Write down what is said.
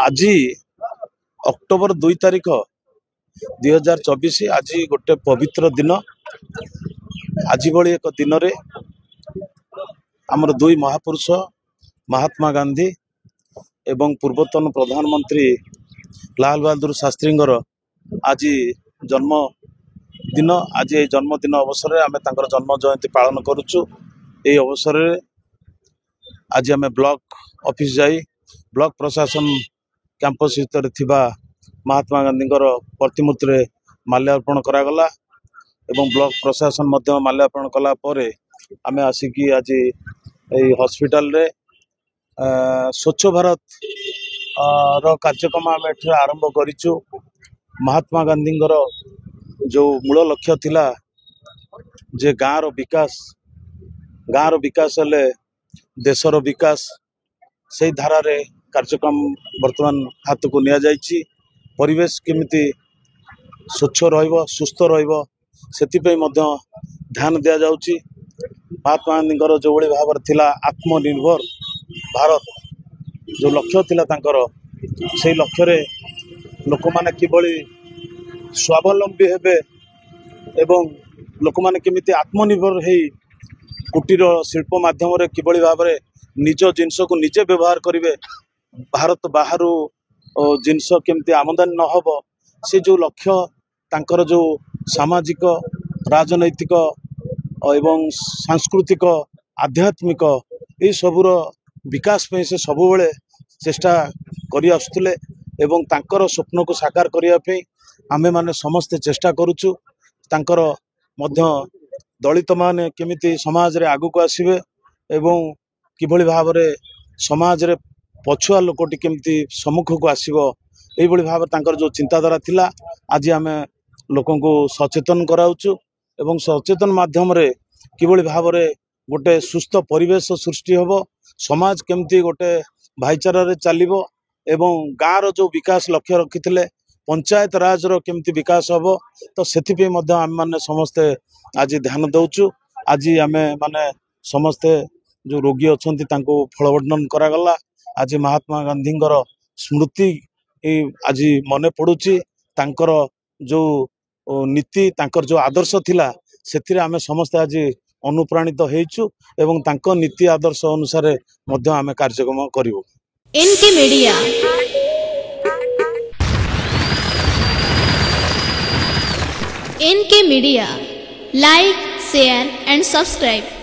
आज अक्टोबर 2 तारिख 2024 आज गोटे पवित्र दिन। आज भली एक दिन रे आमर दुई महापुरुष महात्मा गांधी एवं पूर्वतन प्रधानमंत्री लाल बहादुर शास्त्री आज जन्मदिन। आज ये जन्मदिन अवसर में आम जन्म जयंती पालन करुचु। ये अवसर में आज आम ब्लॉक ऑफिस जाई ब्लॉक प्रशासन कैंपस भीतर थिबा महात्मा गांधी प्रतिमूर्ति रे माल्यार्पण करागला एवं ब्लॉक प्रशासन मध्य माल्यार्पण कला परे आमे आसिकी आज हॉस्पिटल रे स्वच्छ भारत रो कार्यक्रम आम एठे आरंभ करिचु। महात्मा गांधी जो मूल लक्ष्य थिला जे गाँव रो विकास हेले देशर विकास से धारा रे कार्यक्रम वर्तमान हाथ को निया जाइछि। परिवेश केमिति स्वच्छ रहिबो सुस्थ रहिबो सेति मध्य ध्यान दिया जाउछि। महात्मा गांधी जो भली भाव थिला आत्मनिर्भर भारत जो लक्ष्य थिला तांकर से लक्ष्य रे लोक माने किबळी स्वावलंबी हेबे एवं लोक माने केमिति आत्मनिर्भर हेई कुटीर शिल्प माध्यम रे किबळी भाव रे निज जिनस को निजे व्यवहार करिवे भारत बाहर जिनस केमती आमदानी न हो से जो लक्ष्य तांकर जो सामाजिक राजनैतिक एवं सांस्कृतिक आध्यात्मिक ये सबूर विकास पे से सबु बेले चेष्टा करि आसुथिले एवं तांकर स्वप्न को साकार करिया पे आमे माने समस्ते चेष्टा करूचु। तांकर मध्य दलित माने केमिति समाज रे आगु को आसीबे एवं किभली भाव रे समाज रे पछुआ लोकटी केमती सम्मुख को आसीबो एई भली भाव तांकर जो चिंताधारा थिला आज आमे लोकन को सचेतन कराउचु एवं सचेतन माध्यम रे किभली भाव रे गोटे सुस्थ परिवेश सृष्टि होबो समाज केमती गोटे भाईचारा रे चलिबो एवं गाँव रो जो विकास लक्ष्य रखिथिले पंचायत राज रो केमती विकास होबो तो सेति पे मध्य आम माने समस्ते आज ध्यान दउचु। आज आमे माने समस्ते जो रोगी अछंती तांको फलवर्णन करागला। आज महात्मा गांधी स्मृति आज मने पड़ुची तांकर जो नीति तांकर जो आदर्श थिला सेथिरे आमे समस्त आज अनुप्राणित हेइछु एवं तांको नीति आदर्श अनुसार मध्य आमे कार्यक्रम करिवो। NK media like share and subscribe.